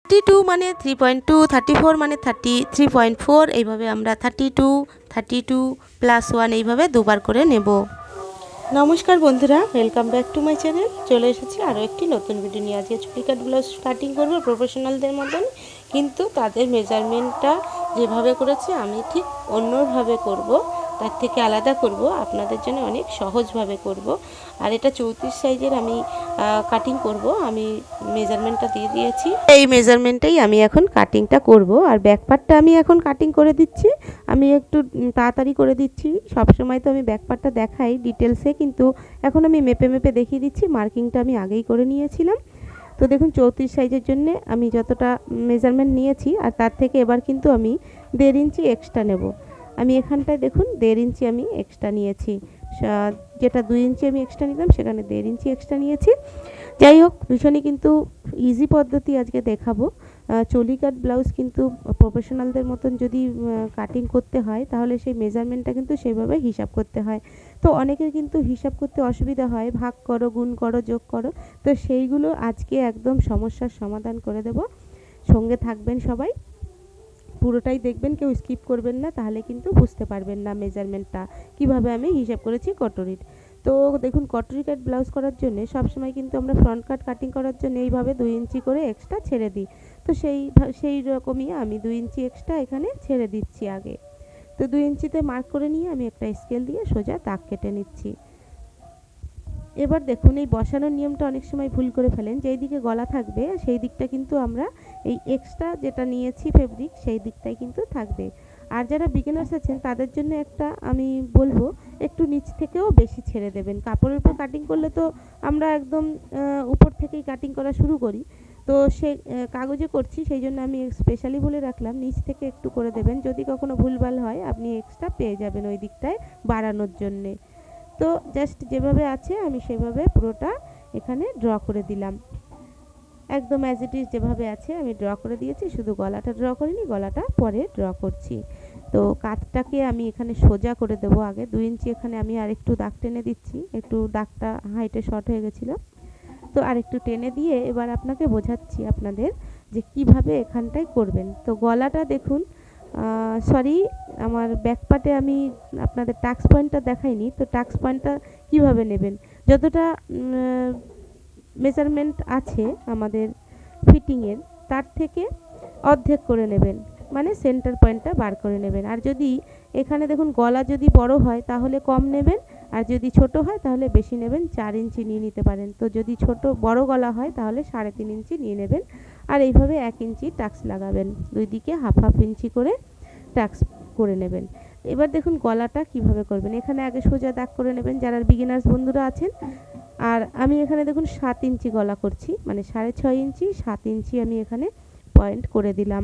32 মানে 3.2, 34 মানে 3.4, এইভাবে আমরা 32, 32 +1 এইভাবে দুবার করে নেব। নমস্কার বন্ধুরা, welcome back to my channel. চলে এসেছি আরও একটি নতুন ভিডিও নিয়ে। আজকে চুড়ি কাট ব্লাউজ কাটিং করবো প্রফেশনালদের মতন, কিন্তু তাদের মেজারমেন্টটা যেভাবে করেছে আমি ঠিক অন্যভাবে করব, তার থেকে আলাদা করব, আপনাদের জন্য অনেক সহজভাবে করব। আর এটা 34 সাইজের আমি কাটিং করব। আমি মেজারমেন্টটা দিয়ে দিয়েছি, এই মেজারমেন্টেই আমি এখন কাটিংটা করব। আর ব্যাক পার্টটা আমি এখন কাটিং করে দিচ্ছি। আমি একটু তাড়াতাড়ি করে দিচ্ছি, সবসময় তো আমি ব্যাক পার্টটা দেখাই ডিটেলসে, কিন্তু এখন আমি মেপে মেপে দেখিয়ে দিচ্ছি। মার্কিংটা আমি আগেই করে নিয়েছিলাম। তো দেখুন 34 সাইজের জন্য আমি যতটা মেজারমেন্ট নিয়েছি, আর তার থেকে এবার কিন্তু আমি 1.5 ইঞ্চি এক্সট্রা নেব। আমি এখানটায় দেখুন 1.5 ইঞ্চি আমি এক্সট্রা নিয়েছি, যেটা 2 ইঞ্চি আমি এক্সট্রা নিলাম সেখানে 1.5 ইঞ্চি এক্সট্রা নিয়েছি। যাই হোক, ভীষণই কিন্তু ইজি পদ্ধতি আজকে দেখাবো। চুড়ি কাট ব্লাউজ কিন্তু প্রফেশনালদের মতন যদি কাটিং করতে হয়, তাহলে সেই মেজারমেন্টটা কিন্তু সেইভাবে হিসাব করতে হয়। তো অনেকের কিন্তু হিসাব করতে অসুবিধা হয়, ভাগ করো, গুণ করো, যোগ করো। তো সেইগুলো আজকে একদম সমস্যার সমাধান করে দেব। সঙ্গে থাকবেন সবাই, পুরোটাই দেখবেন, কেউ স্কিপ করবেন না, তাহলে কিন্তু বুঝতে পারবেন না মেজারমেন্টটা কীভাবে আমি হিসাব করেছি কটরির। তো দেখুন, কটরি কাট ব্লাউজ করার জন্য সবসময় কিন্তু আমরা ফ্রন্ট কাট কাটিং করার জন্য এইভাবে 2 ইঞ্চি করে এক্সট্রা ছেড়ে দিই। তো সেই রকমই আমি 2 ইঞ্চি এক্সট্রা এখানে ছেড়ে দিচ্ছি আগে। তো 2 ইঞ্চিতে মার্ক করে নিয়ে আমি একটা স্কেল দিয়ে সোজা দাগ কেটে নিচ্ছি। এবার দেখুন, এই বসানোর নিয়মটা অনেক সময় ভুল করে ফেলেন। যেই দিকে গলা থাকবে সেই দিকটা কিন্তু আমরা এই এক্সট্রা যেটা নিয়েছি ফেব্রিক, সেই দিকটাই কিন্তু থাকবে। আর যারা বিগিনার্স আছেন তাদের জন্য একটা আমি বলবো, একটু নিচ থেকেও বেশি ছেড়ে দেবেন। কাপড়ের উপর কাটিং করলে তো আমরা একদম উপর থেকেই কাটিং করা শুরু করি, তো সে কাগজে করছি, সেই জন্য আমি স্পেশালি বলে রাখলাম নিচ থেকে একটু করে দেবেন। যদি কখনো ভুলভাল হয় আপনি এক্সট্রা পেয়ে যাবেন ওই দিকটায় বাড়ানোর জন্যে। তো জাস্ট যেভাবে আছে আমি সেভাবে পুরোটা এখানে ড্র করে দিলাম, একদম অ্যাজ ইট ইজ যেভাবে আছে আমি ড্র করে দিয়েছি। শুধু গলাটা ড্র করিনি, গলাটা পরে ড্র করছি। তো কাঁধটাকে আমি এখানে সোজা করে দেব আগে। 2 ইঞ্চি এখানে আমি আরেকটু দাগ টেনে দিচ্ছি, একটু দাগটা হাইটে শর্ট হয়ে গেছিলো, তো আরেকটু টেনে দিয়ে এবার আপনাকে বোঝাচ্ছি আপনাদের যে কিভাবে এখানটায় করবেন। তো গলাটা দেখুন, সরি, আমার ব্যাক পার্টে আমি আপনাদের টাক্স পয়েন্টটা দেখাইনি। তো টাক্স পয়েন্টটা কীভাবে নেবেন, যতটা মেজারমেন্ট আছে আমাদের ফিটিংয়ের, তার থেকে অর্ধেক করে নেবেন, মানে সেন্টার পয়েন্টটা বার করে নেবেন। আর যদি এখানে দেখুন গলা যদি বড় হয় তাহলে কম নেবেন, আর যদি ছোট হয় তাহলে বেশি নেবেন, 4 ইঞ্চি নিয়ে নিতে পারেন। তো যদি বড় গলা হয় তাহলে 3.5 ইঞ্চি নিয়ে নেবেন। আর এইভাবে 1 ইঞ্চি টাক্স লাগাবেন, দুই দিকে হাফ হাফ ইঞ্চি করে টাক্স করে নেবেন। এবার দেখুন গলাটা কিভাবে করবেন। এখানে আগে সোজা দাগ করে নেবেন যারা বিগিনার্স বন্ধুরা আছেন। আর আমি এখানে দেখুন 7 ইঞ্চি গলা করছি, মানে 6.5 ইঞ্চি, 7 ইঞ্চি আমি এখানে পয়েন্ট করে দিলাম।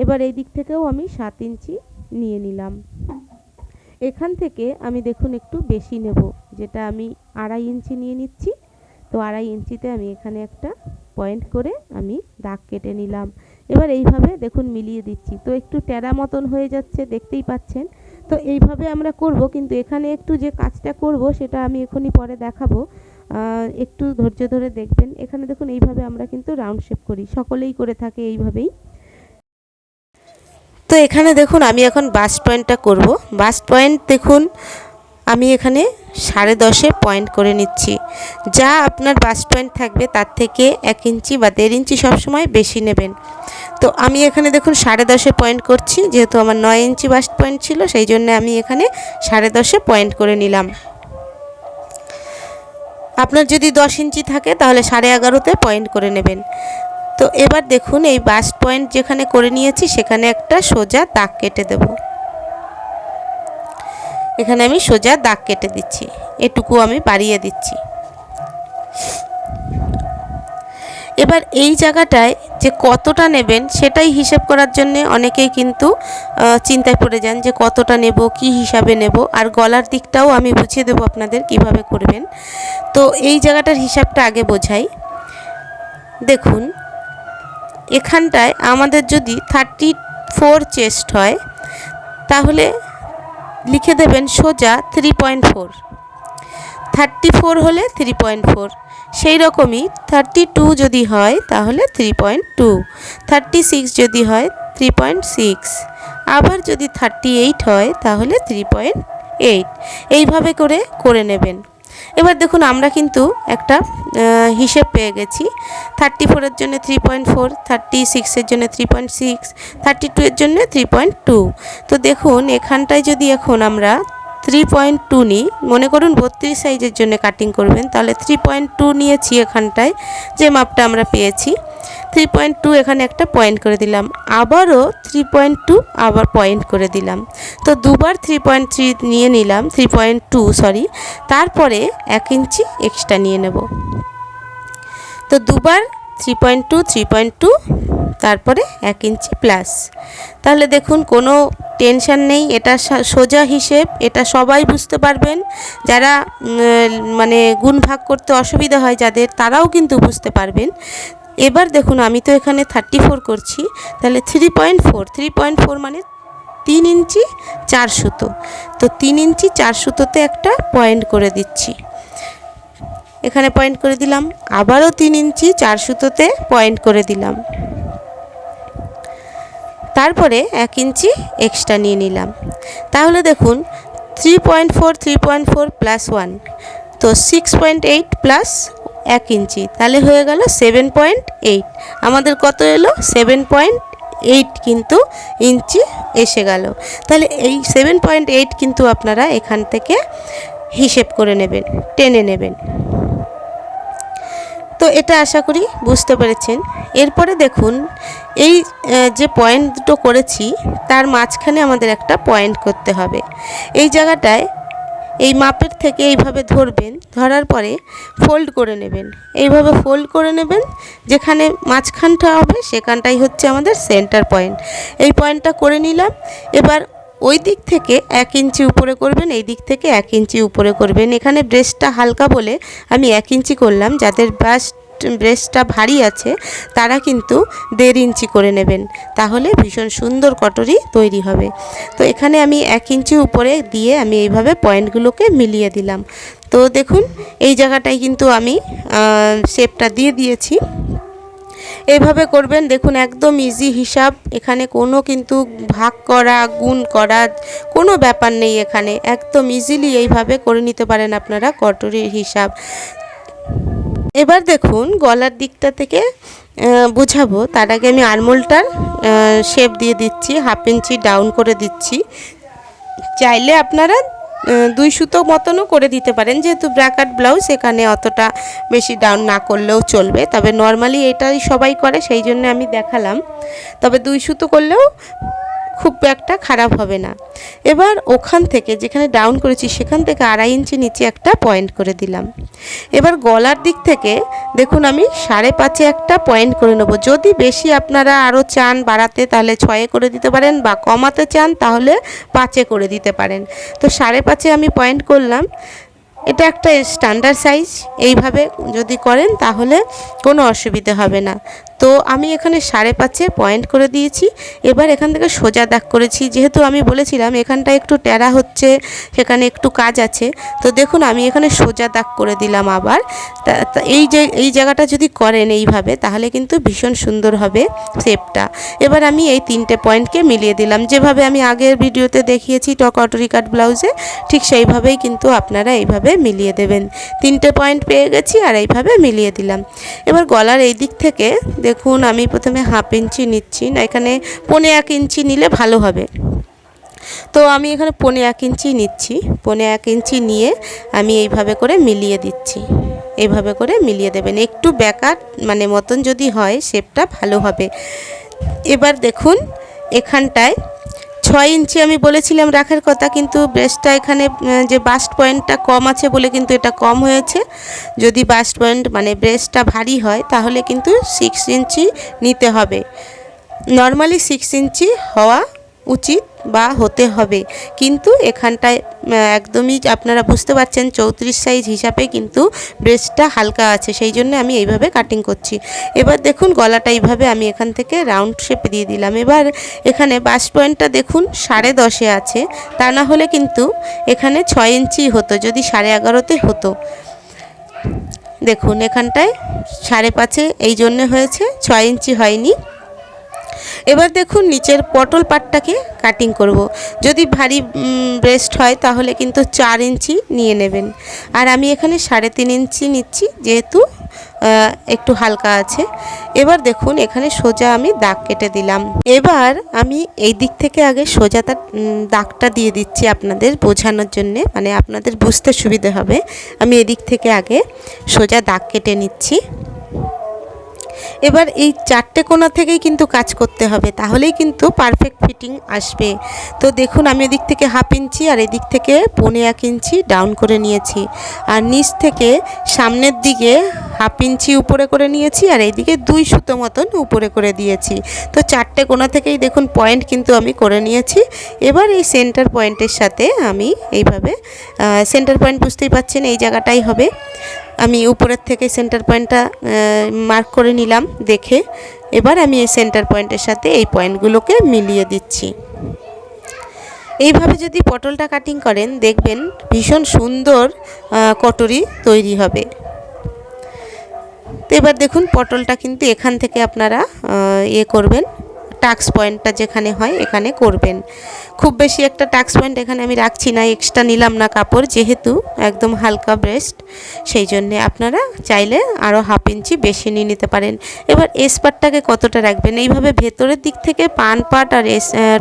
এবার এই দিক থেকেও আমি 7 ইঞ্চি নিয়ে নিলাম। এখান থেকে আমি দেখুন একটু বেশি নেব, যেটা আমি 2.5 ইঞ্চি নিয়ে নিচ্ছি। তো 2.5 ইঞ্চিতে আমি এখানে একটা পয়েন্ট করে আমি দাগ কেটে নিলাম। এবার এইভাবে দেখুন মিলিয়ে দিচ্ছি। তো একটু টেরা মতন হয়ে যাচ্ছে, দেখতেই পাচ্ছেন। তো এইভাবে আমরা করব, কিন্তু এখানে একটু যে কাজটা করব সেটা আমি এখনই পরে দেখাবো, একটু ধৈর্য ধরে দেখবেন। এখানে দেখুন এইভাবে আমরা কিন্তু রাউন্ড শেপ করি, সকলেই করে থাকে এইভাবেই। তো এখানে দেখুন আমি এখন বাস্ট পয়েন্টটা করব। বাস্ট পয়েন্ট দেখুন আমি এখানে 10.5 পয়েন্ট করে নিচ্ছি। যা আপনার বাস্ট পয়েন্ট থাকবে তার থেকে 1 ইঞ্চি বা 1.5 ইঞ্চি সবসময় বেশি নেবেন। তো আমি এখানে দেখুন 10.5 পয়েন্ট করছি, যেহেতু আমার 9 ইঞ্চি বাস্ট পয়েন্ট ছিল, সেই জন্য আমি এখানে 10.5 পয়েন্ট করে নিলাম। আপনার যদি 10 ইঞ্চি থাকে তাহলে 11.5তে পয়েন্ট করে নেবেন। তো এবার দেখুন এই বাস্ট পয়েন্ট যেখানে করে নিয়েছি সেখানে একটা সোজা দাগ কেটে দেব। এখানে আমি সোজা দাগ কেটে দিচ্ছি, এটুকু আমি বাড়িয়ে দিচ্ছি। এবার এই জায়গাটায় যে কতটা নেবেন সেটাই হিসেব করার জন্য অনেকেই কিন্তু চিন্তায় পড়ে যান যে কতটা নেব, কি হিসাবে নেব। আর গলার দিকটাও আমি বুঝিয়ে দেবো আপনাদের কিভাবে করবেন। তো এই জায়গাটার হিসাবটা আগে বোঝাই। দেখুন এখানটায় আমাদের যদি 34 চেস্ট হয় তাহলে লিখে দেবেন সোজা 3.4। 34 হলে 3.4, সেই রকমই 32 যদি হয় তাহলে 3.2, 36 যদি হয় 3.6, আবার যদি 38 হয় তাহলে 3.8, এইভাবে করে নেবেন। এবার দেখুন আমরা কিন্তু একটা হিসেব পেয়ে গেছি। 34 এর জন্য 3.4, 36 এর জন্য 3.6, 32 এর জন্য 3.2। তো দেখুন এখানটায় যদি এখন আমরা 3.2 নিই, মনে করুন 32 সাইজের জন্য কাটিং করবেন, তাহলে 3.2 নিয়েছি এখানটায়, যে মাপটা আমরা পেয়েছি। 3.2 এখানে একটা পয়েন্ট করে দিলাম, আবারও 3.2 আবার পয়েন্ট করে দিলাম। তো দুবার 3.3 নিয়ে নিলাম, 3.2 সরি, তারপরে 1 ইঞ্চি এক্সট্রা নিয়ে নেব। তো দুবার 3.2, 3.2, তারপরে 1 ইঞ্চি প্লাস। তাহলে দেখুন কোনো টেনশন নেই, এটা সোজা হিসেব, এটা সবাই বুঝতে পারবেন। যারা মানে গুণ ভাগ করতে অসুবিধা হয় যাদের, তারাও কিন্তু বুঝতে পারবেন। এবার দেখুন আমি তো এখানে 34 করছি, তাহলে 3.4 মানে 3 ইঞ্চি 4 সুতো। তো 3 ইঞ্চি 4 সুতোতে একটা পয়েন্ট করে দিচ্ছি, এখানে পয়েন্ট করে দিলাম, আবারও 3 ইঞ্চি 4 সুতোতে পয়েন্ট করে দিলাম, তারপরে 1 ইঞ্চি এক্সট্রা নিয়ে নিলাম। তাহলে দেখুন 3.4 প্লাস 1, তো 6.8 প্লাস 1 ইঞ্চি, তাহলে হয়ে গেল 7.8। আমাদের কত এলো? 7.8 কিন্তু ইঞ্চি এসে গেল। তাহলে এই 7.8 কিন্তু আপনারা এখান থেকে হিসেব করে নেবেন, টেনে নেবেন। তো এটা আশা করি বুঝতে পেরেছেন। এরপরে দেখুন এই যে পয়েন্ট দুটো করেছি তার মাঝখানে আমাদের একটা পয়েন্ট করতে হবে। এই জায়গাটায় এই মাপের থেকে এইভাবে ধরবেন, ধরার পরে ফোল্ড করে নেবেন, এইভাবে ফোল্ড করে নেবেন। যেখানে মাঝখানটা হবে সেখানটাই হচ্ছে আমাদের সেন্টার পয়েন্ট। এই পয়েন্টটা করে নিলাম। এবার ওই দিক থেকে 1 ইঞ্চি উপরে করবেন, এই দিক থেকে 1 ইঞ্চি উপরে করবেন। এখানে ব্রেস্টটা হালকা বলে আমি 1 ইঞ্চি করলাম। যাদের ব্রেস্টটা ভারী আছে তারা কিন্তু 1.5 ইঞ্চি করে নেবেন, তাহলে ভীষণ সুন্দর কটরি তৈরি হবে। তো এখানে আমি 1 ইঞ্চি উপরে দিয়ে আমি এইভাবে পয়েন্টগুলোকে মিলিয়ে দিলাম। তো দেখুন এই জায়গাটায় কিন্তু আমি শেপটা দিয়ে দিয়েছি। এইভাবে করবেন, দেখুন একদম ইজি হিসাব। এখানে কোনো কিন্তু ভাগ করা, গুণ করা কোনো ব্যাপার নেই, এখানে একদম ইজিলি এইভাবে করে নিতে পারেন আপনারা কটরির হিসাব। এবার দেখুন গলার দিকটা থেকে বোঝাবো, তার আগে আমি আরমোলটার শেপ দিয়ে দিচ্ছি, 1/2 ইঞ্চি ডাউন করে দিচ্ছি। চাইলে আপনারা 2 সুতো মতনও করে দিতে পারেন, যেহেতু ব্র্যাকেট ব্লাউজ এখানে অতটা বেশি ডাউন না করলেও চলবে, তবে নর্মালি এটাই সবাই করে সেই জন্য আমি দেখালাম। তবে 2 সুতো করলেও খুব একটা খারাপ হবে না। এবার ওখান থেকে যেখানে ডাউন করেছি সেখান থেকে 2.5 ইঞ্চি নিচে একটা পয়েন্ট করে দিলাম। এবার গলার দিক থেকে দেখুন আমি 5.5 একটা পয়েন্ট করে নেব। যদি বেশি আপনারা আরও চান বাড়াতে তাহলে 6 করে দিতে পারেন, বা কমাতে চান তাহলে 5 করে দিতে পারেন। তো 5.5 আমি পয়েন্ট করলাম। এটা একটা স্ট্যান্ডার্ড সাইজ, এইভাবে যদি করেন তাহলে কোনো অসুবিধা হবে না। তো আমি এখানে 5.5 পয়েন্ট করে দিয়েছি। এবার এখান থেকে সোজা দাগ করেছি, যেহেতু আমি বলেছিলাম এখানটা একটু টেরা হচ্ছে, সেখানে একটু কাজ আছে। তো দেখুন আমি এখানে সোজা দাগ করে দিলাম আবার। এই জায়গাটা যদি করেন এইভাবে তাহলে কিন্তু ভীষণ সুন্দর হবে শেপটা। এবার আমি এই 3টে পয়েন্টকে মিলিয়ে দিলাম, যেভাবে আমি আগের ভিডিওতে দেখিয়েছি কটরি কাট ব্লাউজে, ঠিক সেইভাবেই কিন্তু আপনারা এইভাবে মিলিয়ে দেবেন। 3টে পয়েন্ট পেয়ে গেছি আর এইভাবে মিলিয়ে দিলাম। এবার গলার এই দিক থেকে দেখুন আমি প্রথমে 1/2 ইঞ্চি নিচ্ছি, না এখানে 1.25 ইঞ্চি নিলে ভালো হবে। তো আমি এখানে 1.25 ইঞ্চি নিচ্ছি। 1.25 ইঞ্চি নিয়ে আমি এইভাবে করে মিলিয়ে দিচ্ছি। এইভাবে করে মিলিয়ে দেবেন, একটু ব্যাকার মানে মতন যদি হয় শেপটা ভালো হবে। এবার দেখুন এখানটায় 6 ইঞ্চি আমি বলেছিলাম রাখার কথা, কিন্তু ব্রেস্টটা এখানে যে বাস্ট পয়েন্টটা কম আছে বলে কিন্তু এটা কম হয়েছে। যদি বাস্ট পয়েন্ট মানে ব্রেস্টটা ভারী হয় তাহলে কিন্তু 6 ইঞ্চি নিতে হবে। নর্মালি 6 ইঞ্চি হওয়া উচিত বা হতে হবে, কিন্তু এখানটায় একদমই আপনারা বুঝতে পারছেন 34 সাইজ হিসাবে কিন্তু ব্রেস্টটা হালকা আছে, সেই জন্য আমি এইভাবে কাটিং করছি। এবার দেখুন গলাটা এইভাবে আমি এখান থেকে রাউন্ড শেপ দিয়ে দিলাম। এবার এখানে বাস পয়েন্টটা দেখুন 10.5 আছে, তা না হলে কিন্তু এখানে 6 ইঞ্চি হতো যদি 11.5-তে হতো। দেখুন এখানটায় 5.5 এই জন্য হয়েছে, 6 ইঞ্চি হয়নি। এবার দেখুন নিচের পটল পাটটাকে কাটিং করব। যদি ভারী ব্রেস্ট হয় তাহলে কিন্তু 4 ইঞ্চি নিয়ে নেবেন, আর আমি এখানে 3.5 ইঞ্চি নিচ্ছি যেহেতু একটু হালকা আছে। এবার দেখুন এখানে সোজা আমি দাগ কেটে দিলাম। এবার আমি এই দিক থেকে আগে সোজা দাগটা দিয়ে দিচ্ছি আপনাদের বোঝানোর জন্যে, মানে আপনাদের বুঝতে সুবিধে হবে। আমি এদিক থেকে আগে সোজা দাগ কেটে নিচ্ছি। এবার এই 4টে কোণা থেকেই কিন্তু কাজ করতে হবে, তাহলেই কিন্তু পারফেক্ট ফিটিং আসবে। তো দেখুন আমি এদিক থেকে 1/2 ইঞ্চি আর এদিক থেকে 1.25 ইঞ্চি ডাউন করে নিয়েছি, আর নিচ থেকে সামনের দিকে 1/2 ইঞ্চি উপরে করে নিয়েছি, আর এইদিকে 2 সুতো মতন উপরে করে দিয়েছি। তো 4টে কোণা থেকেই দেখুন পয়েন্ট কিন্তু আমি করে নিয়েছি। এবার এই সেন্টার পয়েন্টের সাথে আমি এইভাবে সেন্টার পয়েন্ট বুঝতেই পাচ্ছেন এই জায়গাটাই হবে। আমি উপরের থেকে সেন্টার পয়েন্টটা মার্ক করে নিলাম দেখে। এবার আমি এই সেন্টার পয়েন্টের সাথে এই পয়েন্টগুলোকে মিলিয়ে দিচ্ছি। এইভাবে যদি পটলটা কাটিং করেন দেখবেন ভীষণ সুন্দর কটরি তৈরি হবে। তো এবার দেখুন পটলটা কিন্তু এখান থেকে আপনারা করবেন, টাক্স পয়েন্টটা যেখানে হয় এখানে করবেন। খুব বেশি একটা টাক্স পয়েন্ট এখানে আমি রাখছি না, এক্সট্রা নিলাম না কাপড়, যেহেতু একদম হালকা ব্রেস্ট, সেই জন্যে আপনারা চাইলে আরও 1/2 ইঞ্চি বেশি নিয়ে নিতে পারেন। এবার এস পাটটাকে কতটা রাখবেন, এইভাবে ভেতরের দিক থেকে পান পাট আর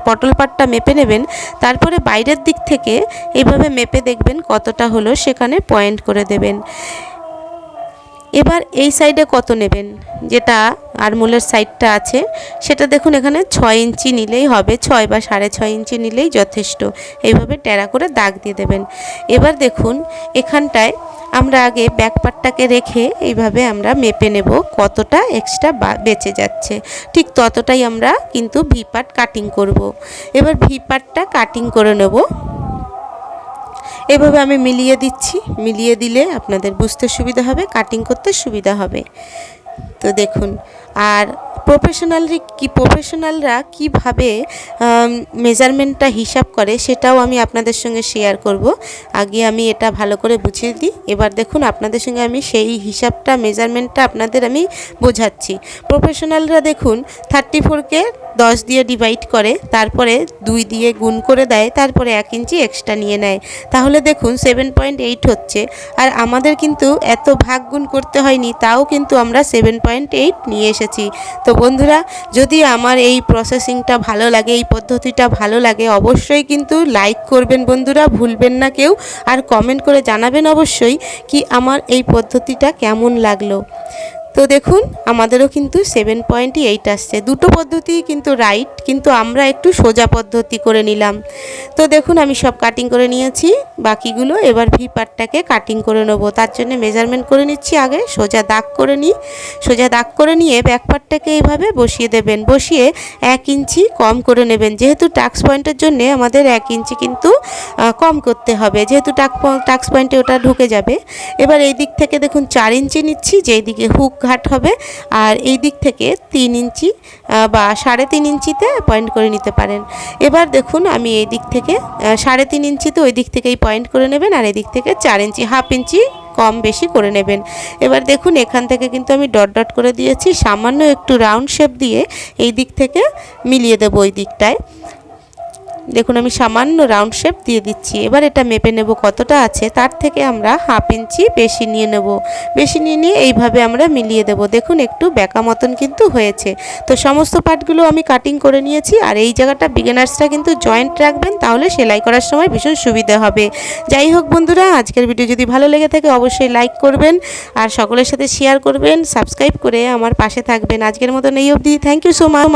পটল পাটটা মেপে নেবেন, তারপরে বাইরের দিক থেকে এইভাবে মেপে দেখবেন কতটা হলো, সেখানে পয়েন্ট করে দেবেন। এবার এই সাইডে কত নেবেন, যেটা আরমোলের সাইডটা আছে সেটা দেখুন এখানে 6 ইঞ্চি নিলেই হবে, 6 বা 6.5 ইঞ্চি নিলেই যথেষ্ট। এইভাবে টেরা করে দাগ দিয়ে দেবেন। এবার দেখুন এখানটায় আমরা আগে ব্যাক পার্টটাকে রেখে এইভাবে আমরা মেপে নেব কতটা এক্সট্রা বেঁচে যাচ্ছে, ঠিক ততটাই আমরা কিন্তু ভি পার্ট কাটিং করব। এবার ভি পার্টটা কাটিং করে নেব। এভাবে আমি মিলিয়ে দিচ্ছি, মিলিয়ে দিলে আপনাদের বুঝতে সুবিধা হবে, কাটিং করতে সুবিধা হবে। তো দেখুন, আর প্রফেশনালরা কিভাবে মেজারমেন্টটা হিসাব করে সেটাও আমি আপনাদের সঙ্গে শেয়ার করব। আগে আমি এটা ভালো করে বুঝিয়ে দিই। এবার দেখুন আপনাদের সঙ্গে আমি সেই হিসাবটা মেজারমেন্টটা আপনাদের আমি বোঝাচ্ছি। প্রফেশনালরা দেখুন 34কে 10 দিয়ে ডিভাইড করে, তারপরে 2 দিয়ে গুণ করে দেয়, তারপরে 1 ইঞ্চি এক্সট্রা নিয়ে নেয়। তাহলে দেখুন 7.8 হচ্ছে, আর আমাদের কিন্তু এত ভাগ গুণ করতে হয়নি, তাও কিন্তু আমরা 7.8 নিয়ে এসেছি। তো বন্ধুরা, যদি আমার এই প্রসেসিংটা ভালো লাগে, এই পদ্ধতিটা ভালো লাগে, অবশ্যই কিন্তু লাইক করবেন বন্ধুরা, ভুলবেন না কেউ, আর কমেন্ট করে জানাবেন অবশ্যই কি আমার এই পদ্ধতিটা কেমন লাগলো। তো দেখুন আমাদেরও কিন্তু 7.8 আসছে। দুটো পদ্ধতি কিন্তু রাইট, কিন্তু আমরা একটু সোজা পদ্ধতি করে নিলাম। তো দেখুন আমি সব কাটিং করে নিয়েছি বাকিগুলো। এবার ভি পার্টটাকে কাটিং করে নেব, তার জন্য মেজারমেন্ট করে নিচ্ছি। আগে সোজা দাগ করে নিই, সোজা দাগ করে নিয়ে ব্যাক পার্টটাকে এইভাবে বসিয়ে দেবেন, বসিয়ে 1 ইঞ্চি কম করে নেবেন, যেহেতু টাক্স পয়েন্টের জন্য আমাদের 1 ইঞ্চি কিন্তু কম করতে হবে, যেহেতু টাক্স পয়েন্টে ওটা ঢুকে যাবে। এবার এই দিক থেকে দেখুন 4 ইঞ্চি নিচ্ছি, যেই দিকে হুক ঘাট হবে, আর এই দিক থেকে 3 ইঞ্চি বা 3.5 ইঞ্চিতে পয়েন্ট করে নিতে পারেন। এবার দেখুন আমি এই দিক থেকে 3.5 ইঞ্চিতে ওই দিক থেকেই পয়েন্ট করে নেবেন, আর এই দিক থেকে 4 ইঞ্চি 1/2 ইঞ্চি কম বেশি করে নেবেন। এবার দেখুন এখান থেকে কিন্তু আমি ডট ডট করে দিয়েছি, সামান্য একটু রাউন্ড শেপ দিয়ে এই দিক থেকে মিলিয়ে দেবো ওই দিকটায়। দেখুন আমি সামান্য রাউন্ড শেপ দিয়ে দিচ্ছি। এবার এটা মেপে নেব কতটা আছে, তার থেকে আমরা 1/2 ইঞ্চি বেশি নিয়ে নেব, বেশি নিয়ে এইভাবে আমরা মিলিয়ে দেব। দেখুন একটু বেঁকা মতন কিন্তু হয়েছে। তো সমস্ত পার্টগুলো আমি কাটিং করে নিয়েছি, আর এই জায়গাটা বিগিনার্সরা কিন্তু জয়েন্ট রাখবেন, তাহলে সেলাই করার সময় ভীষণ সুবিধা হবে। যাই হোক বন্ধুরা, আজকের ভিডিও যদি ভালো লেগে থাকে অবশ্যই লাইক করবেন, আর সকলের সাথে শেয়ার করবেন, সাবস্ক্রাইব করে আমার পাশে থাকবেন। আজকের মতন এই অবধি। Thank you so much.